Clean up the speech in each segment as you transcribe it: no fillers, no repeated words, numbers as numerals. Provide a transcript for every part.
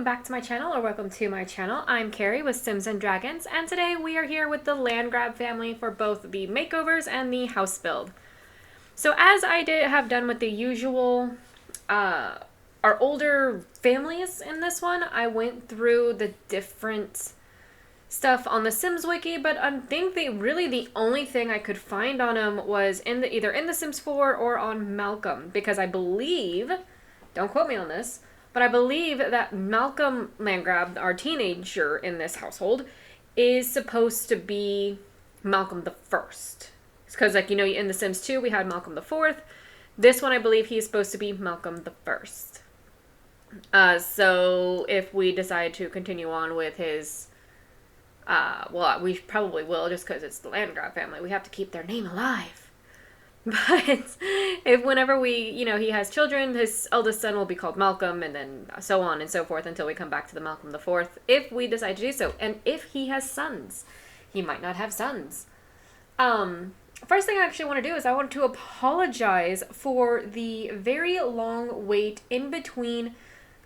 welcome back to my channel, or welcome to my channel. I'm Carrie with Sims and Dragons, and today we are here with the Landgraab family for both the makeovers and the house build. So as I have done with the usual, our older families in this one, I went through the different stuff on the Sims wiki, but I think really the only thing I could find on them was either in the Sims 4 or on Malcolm, because I believe, don't quote me on this, but I believe that Malcolm Landgraab, our teenager in this household, is supposed to be Malcolm the First. Because, like, you know, in The Sims 2, we had Malcolm the Fourth. This one, I believe he's supposed to be Malcolm the First. So if we decide to continue on with his, well, we probably will, just because it's the Landgraab family. We have to keep their name alive. But if whenever he has children, his eldest son will be called Malcolm, and then so on and so forth until we come back to the Malcolm the Fourth, if we decide to do so. And if he has sons, he might not have sons. First thing I actually want to do is I want to apologize for the very long wait in between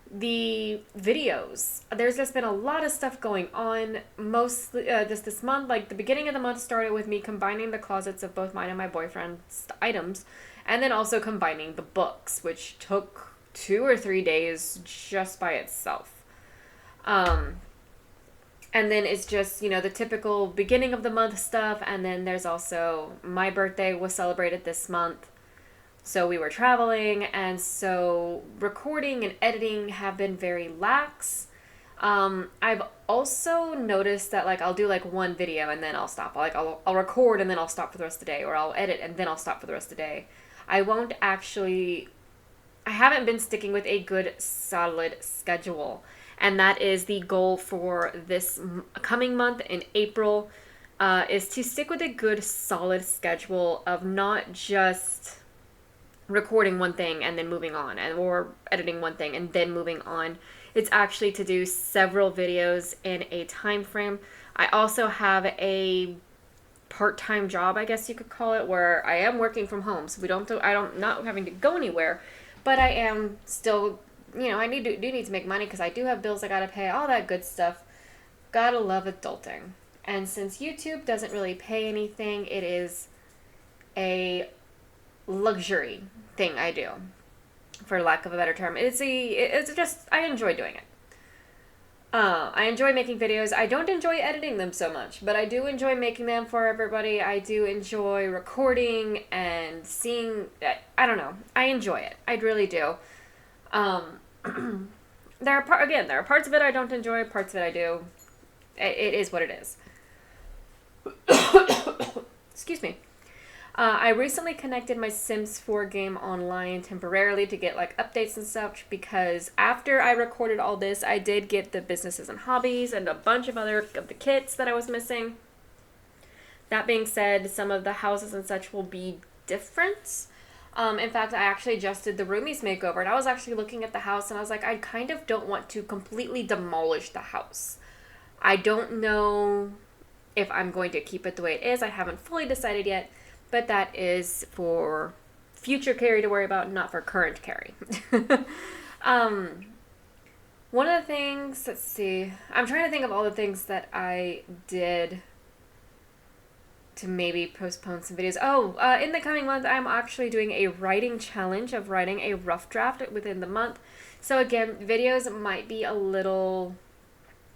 the videos. There's just been a lot of stuff going on, mostly this month. Like, the beginning of the month started with me combining the closets of both mine and my boyfriend's items, and then also combining the books, which took 2 or 3 days just by itself. And then it's just, the typical beginning of the month stuff, and then there's also my birthday was celebrated this month. So we were traveling, and so recording and editing have been very lax. I've also noticed that, like, I'll do, like, one video and then I'll stop. I'll record and then I'll stop for the rest of the day, or I'll edit and then I'll stop for the rest of the day. I haven't been sticking with a good, solid schedule. And that is the goal for this coming month in April, is to stick with a good, solid schedule of not just recording one thing and then moving on, or editing one thing and then moving on. It's actually to do several videos in a time frame. I also have a part-time job, I guess you could call it, where I am working from home, so I'm not having to go anywhere, but I am still, I do need to make money because I do have bills I gotta pay, all that good stuff. Gotta love adulting. And since YouTube doesn't really pay anything, it is a luxury thing I do, for lack of a better term. It's just, I enjoy doing it. I enjoy making videos. I don't enjoy editing them so much, but I do enjoy making them for everybody. I do enjoy recording and seeing, I don't know, I enjoy it. I really do. There are parts of it I don't enjoy, parts of it I do. It is what it is. Excuse me. I recently connected my Sims 4 game online temporarily to get, like, updates and such, because after I recorded all this, I did get the businesses and hobbies and a bunch of other of the kits that I was missing. That being said, some of the houses and such will be different. In fact, I actually just did the roomies makeover, and I was actually looking at the house, and I was like, I kind of don't want to completely demolish the house. I don't know if I'm going to keep it the way it is. I haven't fully decided yet. But that is for future Carrie to worry about, not for current Carrie. One of the things, let's see, I'm trying to think of all the things that I did to maybe postpone some videos. In the coming month, I'm actually doing a writing challenge of writing a rough draft within the month. So again, videos might be a little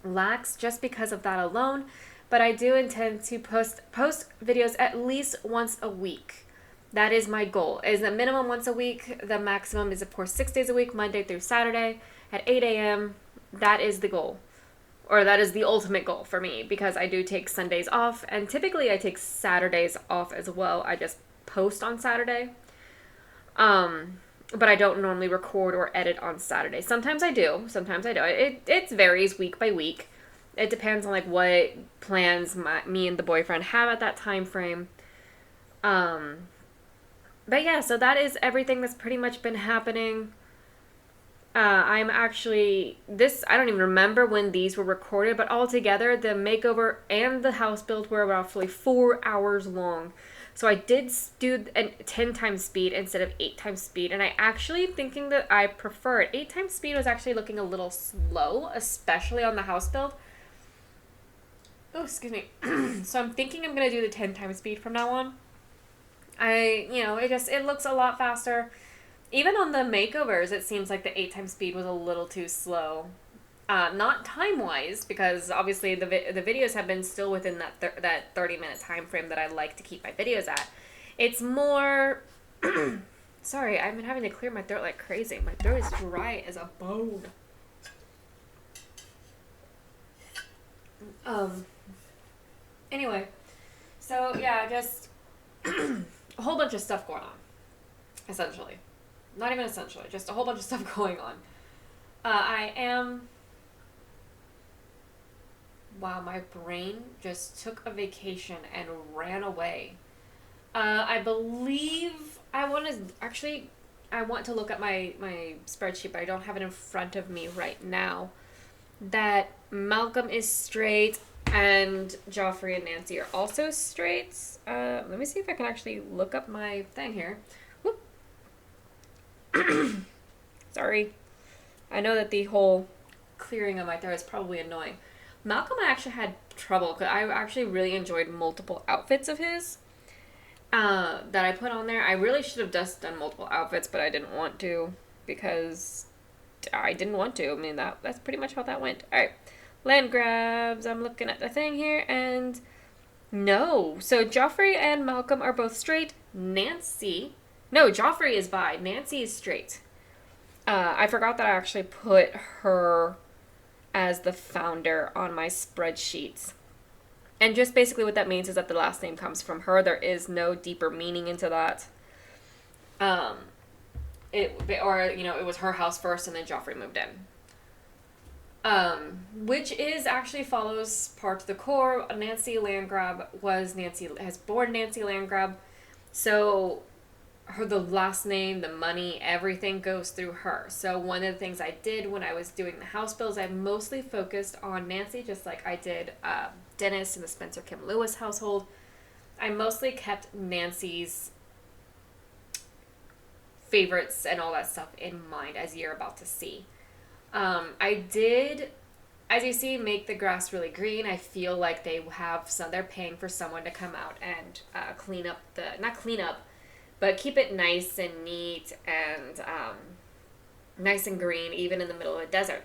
lax just because of that alone. But I do intend to post videos at least once a week. That is my goal. Is the minimum once a week. The maximum is, of course, 6 days a week, Monday through Saturday at 8 a.m. That is the goal. Or that is the ultimate goal for me, because I do take Sundays off. And typically I take Saturdays off as well. I just post on Saturday. But I don't normally record or edit on Saturday. Sometimes I do. Sometimes I don't. It varies week by week. It depends on, like, what plans me and the boyfriend have at that time frame. But yeah, so that is everything that's pretty much been happening. I'm actually, I don't even remember when these were recorded, but altogether, the makeover and the house build were roughly 4 hours long. So I did do a 10 times speed instead of 8 times speed, and I actually thinking that I prefer it. 8 times speed was actually looking a little slow, especially on the house build. Oh, excuse me. So I'm thinking I'm going to do the 10 times speed from now on. It looks a lot faster. Even on the makeovers, it seems like the 8 times speed was a little too slow. Not time-wise, because obviously the videos have been still within that 30-minute time frame that I like to keep my videos at. It's more... Sorry, I've been having to clear my throat like crazy. My throat is dry as a bone. Anyway, so yeah, just a whole bunch of stuff going on, essentially. Not even essentially, just a whole bunch of stuff going on. Wow, my brain just took a vacation and ran away. I believe I want to look at my spreadsheet, but I don't have it in front of me right now. That Malcolm is straight and Joffrey and Nancy are also straight. Let me see if I can actually look up my thing here. Whoop. Sorry. I know that the whole clearing of my throat is probably annoying. Malcolm, I actually had trouble because I actually really enjoyed multiple outfits of his that I put on there. I really should have just done multiple outfits, but I didn't want to because I didn't want to. I mean, that's pretty much how that went. All right. Landgrabs. I'm looking at the thing here, and no. So Joffrey and Malcolm are both straight. Joffrey is bi. Nancy is straight. I forgot that I actually put her as the founder on my spreadsheets. And just basically what that means is that the last name comes from her. There is no deeper meaning into that. It was her house first and then Joffrey moved in. Which actually follows part of the core. Nancy Landgraab has born Nancy Landgraab. So the last name, the money, everything goes through her. So one of the things I did when I was doing the house builds, I mostly focused on Nancy, just like I did Dennis in the Spencer Kim Lewis household. I mostly kept Nancy's favorites and all that stuff in mind, as you're about to see. I did, as you see, make the grass really green. I feel like they're paying for someone to come out and but keep it nice and neat and nice and green, even in the middle of a desert.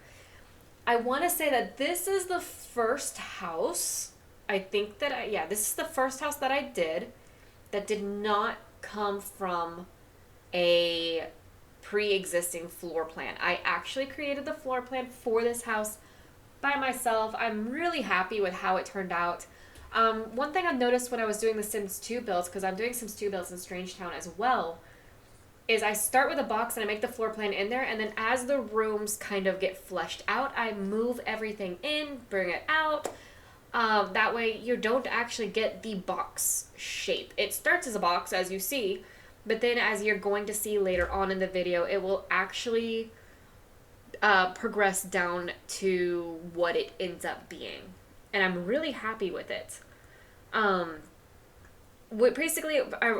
I want to say that this is the first house, this is the first house that I did that did not come from a pre-existing floor plan. I actually created the floor plan for this house by myself. I'm really happy with how it turned out. One thing I've noticed when I was doing the Sims 2 builds, because I'm doing Sims 2 builds in Strangetown as well, is I start with a box and I make the floor plan in there, and then as the rooms kind of get fleshed out, I move everything in, bring it out. That way you don't actually get the box shape. It starts as a box, as you see, but then as you're going to see later on in the video, it will actually progress down to what it ends up being. And I'm really happy with it.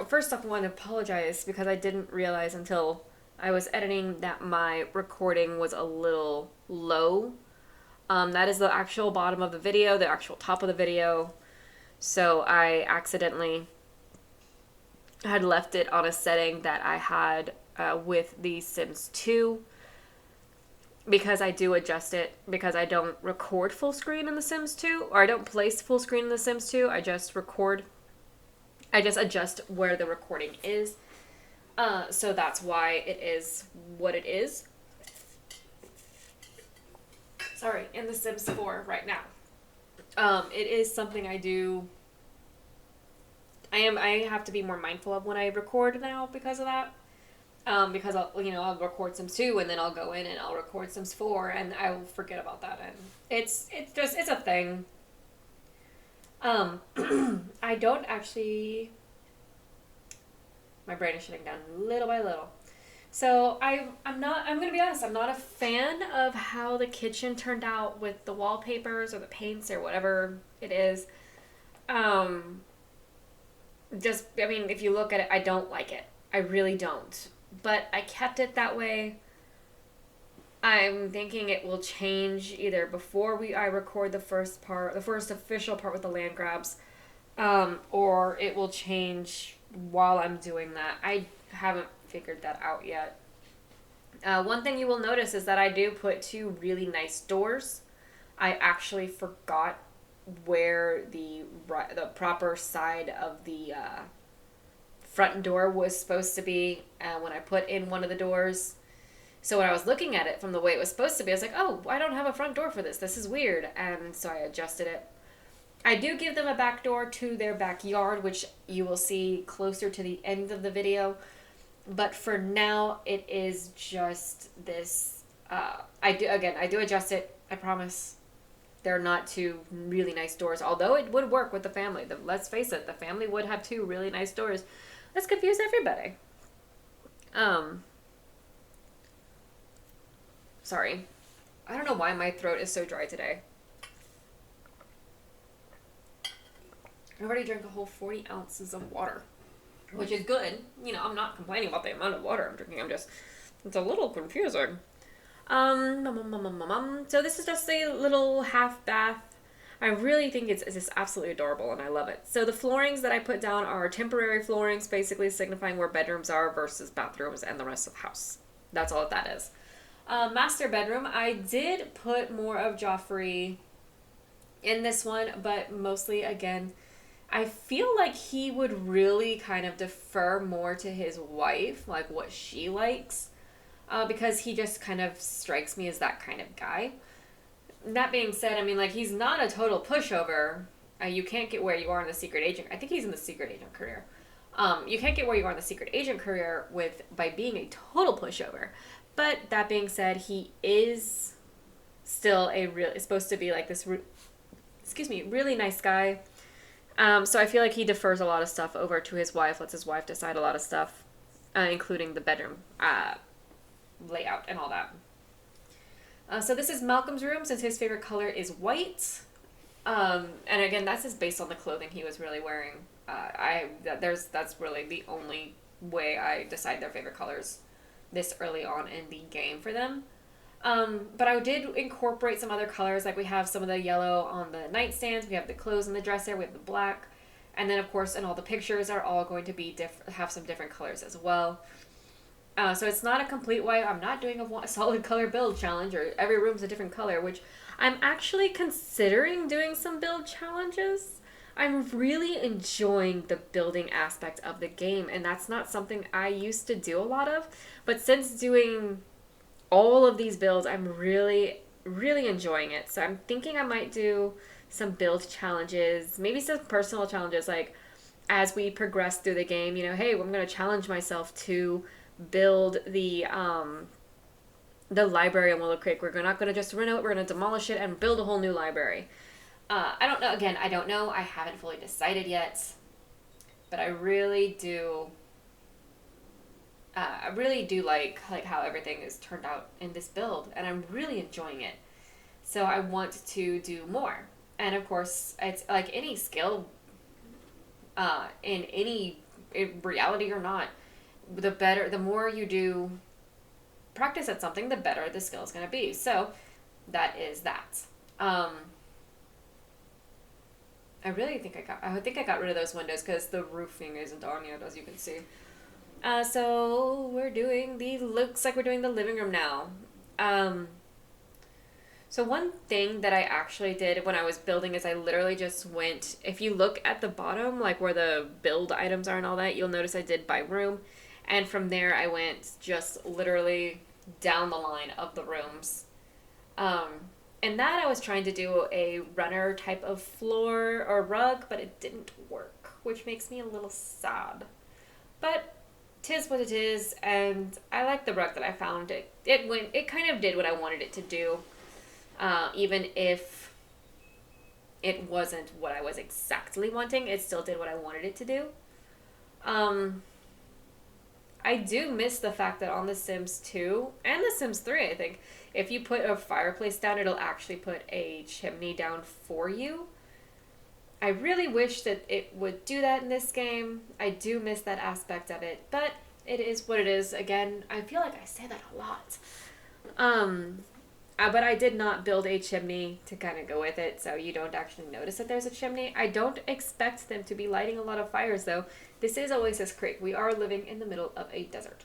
First off, I want to apologize because I didn't realize until I was editing that my recording was a little low. That is the actual bottom of the video, the actual top of the video. So I accidentally had left it on a setting that I had with the Sims 2. Because I do adjust it, because I don't record full screen in The Sims 2, or I don't place full screen in The Sims 2, I just adjust where the recording is. So that's why it is what it is. Sorry, in The Sims 4 right now. It is something I do. I have to be more mindful of when I record now because of that. Because I'll record Sims 2 and then I'll go in and I'll record Sims 4 and I will forget about that, and it's a thing. I don't actually. My brain is shutting down little by little. So I'm gonna be honest, I'm not a fan of how the kitchen turned out with the wallpapers or the paints or whatever it is. just, I mean, if you look at it, I don't like it. I really don't. But I kept it that way. I'm thinking it will change either before I record the first part, the first official part with the land grabs, or it will change while I'm doing that. I haven't figured that out yet. One thing you will notice is that I do put two really nice doors. I actually forgot where the proper side of the front door was supposed to be when I put in one of the doors. So when I was looking at it from the way it was supposed to be, I was like, oh, I don't have a front door for this. This is weird. And so I adjusted it. I do give them a back door to their backyard, which you will see closer to the end of the video. But for now, it is just this. I do adjust it. I promise. They're not two really nice doors, although it would work with the family. Let's face it, the family would have two really nice doors. Let's confuse everybody. Sorry. I don't know why my throat is so dry today. I already drank a whole 40 ounces of water, which is good. You know, I'm not complaining about the amount of water I'm drinking. It's a little confusing. So this is just a little half bath. I really think it's just absolutely adorable, and I love it. So the floorings that I put down are temporary floorings, basically signifying where bedrooms are versus bathrooms and the rest of the house. That's all that is. Master bedroom, I did put more of Joffrey in this one, but mostly, again, I feel like he would really kind of defer more to his wife, like what she likes, because he just kind of strikes me as that kind of guy. That being said, I mean, like, he's not a total pushover. You can't get where you are in the secret agent. I think he's in the secret agent career. You can't get where you are in the secret agent career by being a total pushover. But that being said, he is still supposed to be like this, really nice guy. So I feel like he defers a lot of stuff over to his wife, lets his wife decide a lot of stuff, including the bedroom layout and all that. So this is Malcolm's room, since his favorite color is white. And again, that's just based on the clothing he was really wearing. That's really the only way I decide their favorite colors this early on in the game for them. But I did incorporate some other colors, like we have some of the yellow on the nightstands, we have the clothes in the dresser, we have the black, and then of course in all the pictures are all going to be have some different colors as well. So it's not a complete white. I'm not doing a solid color build challenge, or every room's a different color, which I'm actually considering doing some build challenges. I'm really enjoying the building aspect of the game, and that's not something I used to do a lot of. But since doing all of these builds, I'm really, really enjoying it. So I'm thinking I might do some build challenges, maybe some personal challenges, like as we progress through the game, you know, hey, I'm going to challenge myself to build the library on Willow Creek. We're not going to just reno it, we're going to demolish it and build a whole new library. I don't know. Again, I don't know. I haven't fully decided yet. But I really do like how everything is turned out in this build, and I'm really enjoying it. So I want to do more. And of course, it's like any skill, in reality or not, the more you do practice at something, the better the skill is going to be. So that is that. I think I got rid of those windows because the roofing isn't on yet, as you can see. So looks like we're doing the living room now. So one thing that I actually did when I was building is I literally just went, if you look at the bottom, like where the build items are and all that, you'll notice I did by room. And from there I went just literally down the line of the rooms. And that I was trying to do a runner type of floor or rug, but it didn't work, which makes me a little sad. But 'tis what it is, and I like the rug that I found. It kind of did what I wanted it to do, even if it wasn't what I was exactly wanting. It still did what I wanted it to do. I do miss the fact that on The Sims 2 and The Sims 3, I think, if you put a fireplace down, it'll actually put a chimney down for you. I really wish that it would do that in this game. I do miss that aspect of it, but it is what it is. Again, I feel like I say that a lot. But I did not build a chimney to kind of go with it, so you don't actually notice that there's a chimney. I don't expect them to be lighting a lot of fires, though. This is Oasis Creek. We are living in the middle of a desert.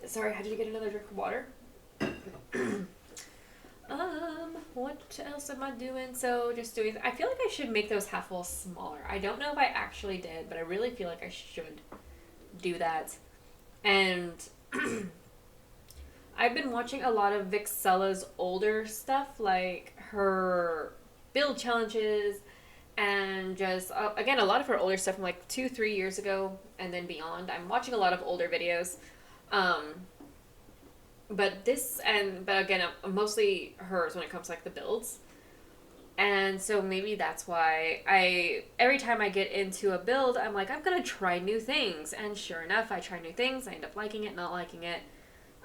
Sorry, how did you get another drink of water? What else am I doing? So just doing, I feel like I should make those half walls smaller. I don't know if I actually did, but I really feel like I should do that. And I've been watching a lot of Vixella's older stuff, like her build challenges and just, again, a lot of her older stuff from like 2-3 years ago and then beyond. I'm watching a lot of older videos. But again, mostly hers when it comes to like the builds. And so maybe that's why every time I get into a build, I'm like, I'm going to try new things. And sure enough, I try new things. I end up liking it, not liking it.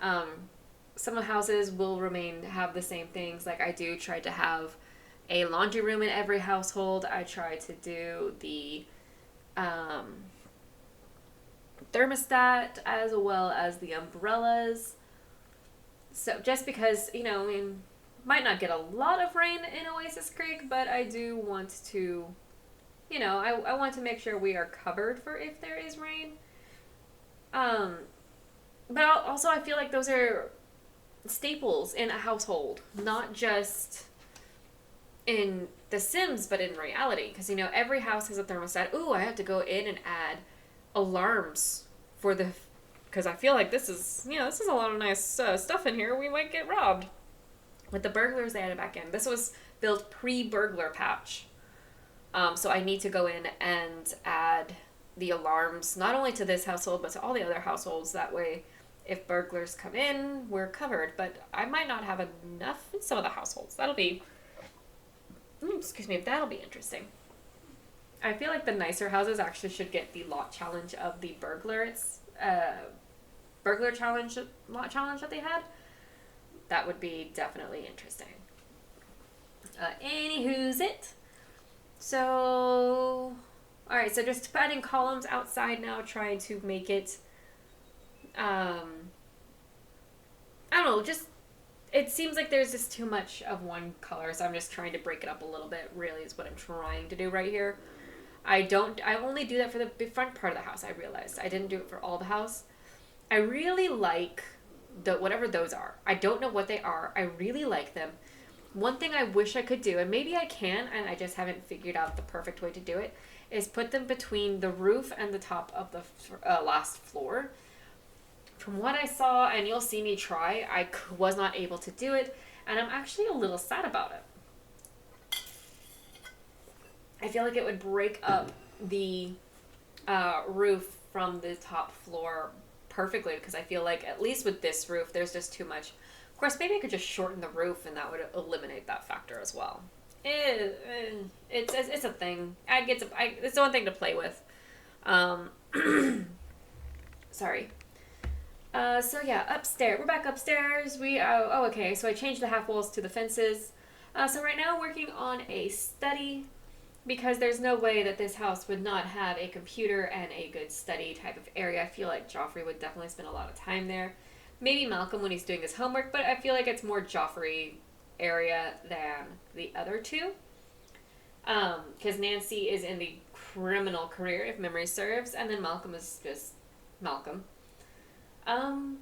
Some of the houses will have the same things. Like I do try to have a laundry room in every household. I try to do the thermostat as well as the umbrellas. So just because, might not get a lot of rain in Oasis Creek, but I do want to, I want to make sure we are covered for if there is rain. But also I feel like those are staples in a household, not just in The Sims, but in reality. Because, every house has a thermostat. Ooh, I have to go in and add alarms for because I feel like this is a lot of nice stuff in here. We might get robbed. With the burglars, they added back in. This was built pre-burglar patch. So I need to go in and add the alarms, not only to this household, but to all the other households. That way, if burglars come in, we're covered. But I might not have enough in some of the households. That'll be interesting. I feel like the nicer houses actually should get the lot challenge of the burglar challenge, lot challenge that they had. That would be definitely interesting. Anywho's it. So, alright, so just adding columns outside now, trying to make it, I don't know, it seems like there's just too much of one color, so I'm just trying to break it up a little bit, really is what I'm trying to do right here. I only do that for the front part of the house, I realized. I didn't do it for all the house. I really like whatever those are. I don't know what they are. I really like them. One thing I wish I could do, and maybe I can, and I just haven't figured out the perfect way to do it, is put them between the roof and the top of the last floor. From what I saw, and you'll see me try, I was not able to do it, and I'm actually a little sad about it. I feel like it would break up the roof from the top floor perfectly, because I feel like at least with this roof there's just too much. Of course, maybe I could just shorten the roof and that would eliminate that factor as well. It's a thing. It's one thing to play with. Sorry. So yeah, upstairs. We're back upstairs. Okay, so I changed the half walls to the fences. So right now I'm working on a study, because there's no way that this house would not have a computer and a good study type of area. I feel like Joffrey would definitely spend a lot of time there. Maybe Malcolm when he's doing his homework, but I feel like it's more Joffrey area than the other two. Because Nancy is in the criminal career, if memory serves, and then Malcolm is just Malcolm. The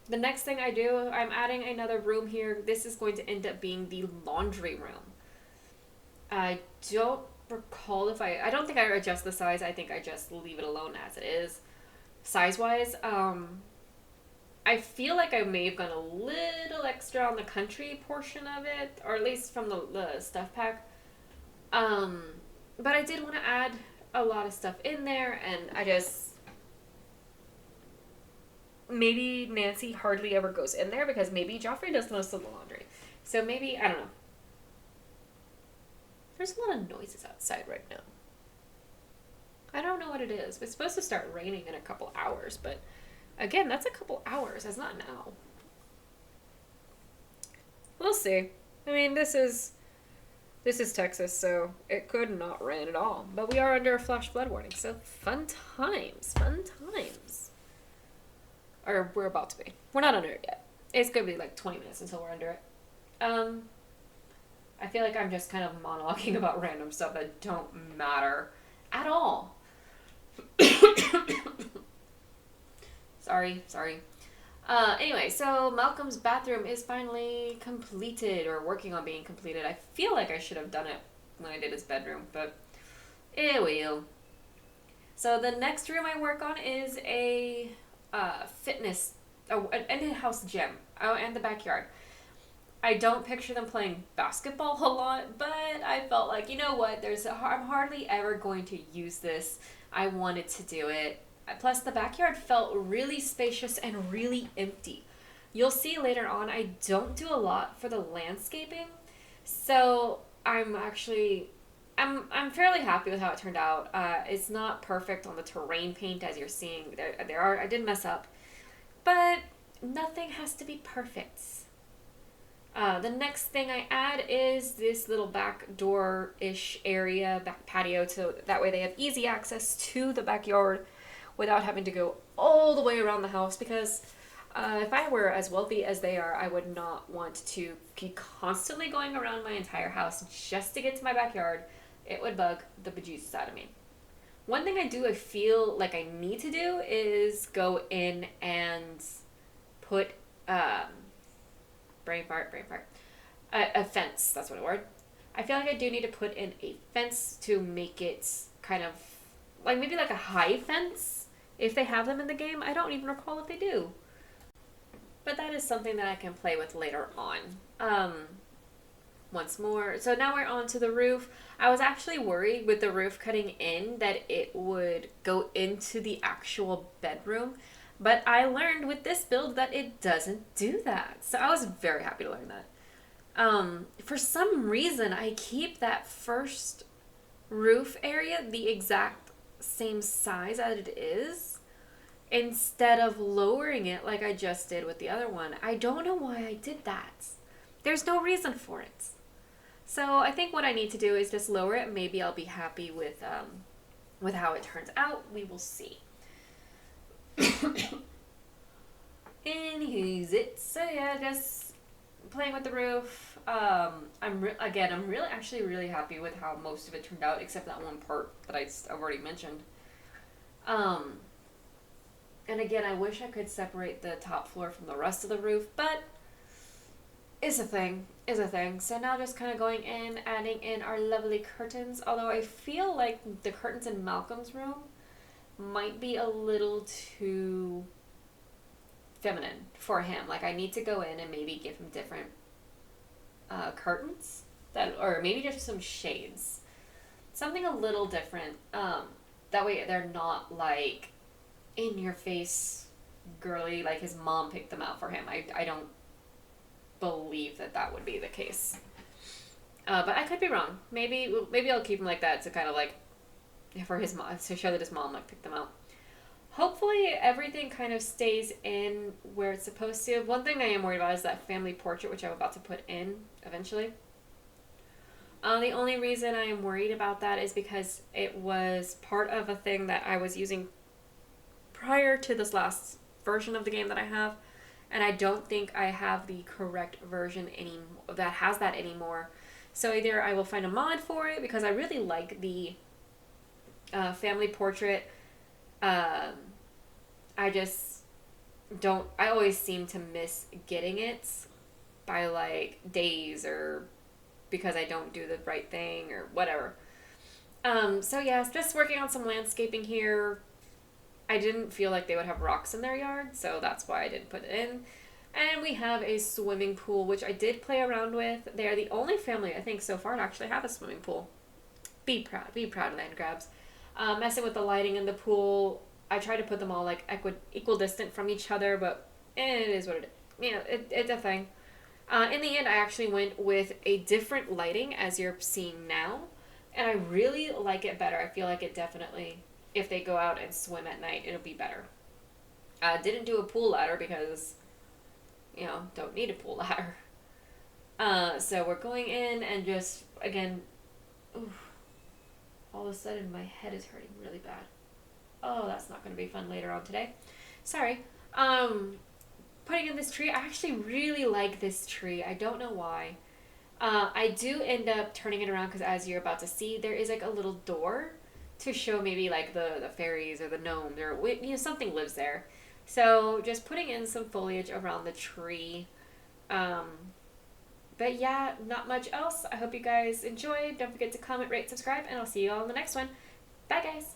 next thing I do, I'm adding another room here. This is going to end up being the laundry room. I don't recall I don't think I adjust the size. I think I just leave it alone as it is. Size-wise, I feel like I may have gone a little extra on the country portion of it, or at least from the stuff pack. But I did want to add a lot of stuff in there, and maybe Nancy hardly ever goes in there, because maybe Joffrey does most of the laundry. So maybe, I don't know. There's a lot of noises outside right now. I don't know what it is. It's supposed to start raining in a couple hours, but again, that's a couple hours. That's not now. We'll see. I mean, this is Texas, so it could not rain at all. But we are under a flash flood warning, so fun times, fun times. Or we're about to be. We're not under it yet. It's gonna be like 20 minutes until we're under it. Um, I feel like I'm just kind of monologuing about random stuff that don't matter at all. Sorry. Anyway, so Malcolm's bathroom is finally completed, or working on being completed. I feel like I should have done it when I did his bedroom, but it will. So the next room I work on is a fitness, an in-house gym, and the backyard. I don't picture them playing basketball a lot, but I felt like, you know what, I'm hardly ever going to use this. I wanted to do it. Plus, the backyard felt really spacious and really empty. You'll see later on, I don't do a lot for the landscaping, so I'm fairly happy with how it turned out. It's not perfect on the terrain paint, as you're seeing. I did mess up, but nothing has to be perfect. The next thing I add is this little back door-ish area, back patio, so that way they have easy access to the backyard without having to go all the way around the house, because if I were as wealthy as they are, I would not want to be constantly going around my entire house just to get to my backyard. It would bug the bejesus out of me. One thing I feel like I need to do is go in and put brain fart. A fence. That's what it was. I feel like I do need to put in a fence to make it kind of like maybe like a high fence if they have them in the game. I don't even recall if they do. But that is something that I can play with later on. Once more. So now we're on to the roof. I was actually worried with the roof cutting in that it would go into the actual bedroom. But I learned with this build that it doesn't do that. So I was very happy to learn that. For some reason, I keep that first roof area the exact same size as it is instead of lowering it like I just did with the other one. I don't know why I did that. There's no reason for it. So I think what I need to do is just lower it. Maybe I'll be happy with how it turns out. We will see. Anywho's it. So yeah, just playing with the roof. I'm really happy with how most of it turned out, except that one part that I've already mentioned. And again, I wish I could separate the top floor from the rest of the roof, but is a thing. So now just kind of going in, adding in our lovely curtains. Although I feel like the curtains in Malcolm's room might be a little too feminine for him. Like I need to go in and maybe give him different curtains or maybe just some shades. Something a little different. That way they're not like in your face girly like his mom picked them out for him. I don't believe that would be the case. But I could be wrong. Maybe I'll keep him like that to kind of like for his mom, to show that his mom like picked them out. Hopefully everything kind of stays in where it's supposed to. One thing I am worried about is that family portrait, which I'm about to put in eventually. The only reason I am worried about that is because it was part of a thing that I was using prior to this last version of the game that I have, and I don't think I have the correct version that has that anymore. So either I will find a mod for it, because I really like the family portrait. I always seem to miss getting it by like days, or because I don't do the right thing or whatever. So yeah, just working on some landscaping here. I didn't feel like they would have rocks in their yard, so that's why I didn't put it in. And we have a swimming pool, which I did play around with. They are the only family, I think, so far to actually have a swimming pool. Be proud, Landgraabs. Messing with the lighting in the pool. I try to put them all like equidistant from each other, but it is what it is. You know, it's a thing. In the end, I actually went with a different lighting, as you're seeing now, and I really like it better. I feel like it definitely, if they go out and swim at night, it'll be better. Didn't do a pool ladder because, don't need a pool ladder. So we're going in and just, again, oof, all of a sudden my head is hurting really bad. Oh, that's not going to be fun later on today. Sorry. Putting in this tree, I actually really like this tree. I don't know why. I do end up turning it around because, as you're about to see, there is like a little door to show maybe like the fairies or the gnomes or something lives there. So just putting in some foliage around the tree. But yeah, not much else. I hope you guys enjoyed. Don't forget to comment, rate, subscribe, and I'll see you all in the next one. Bye, guys.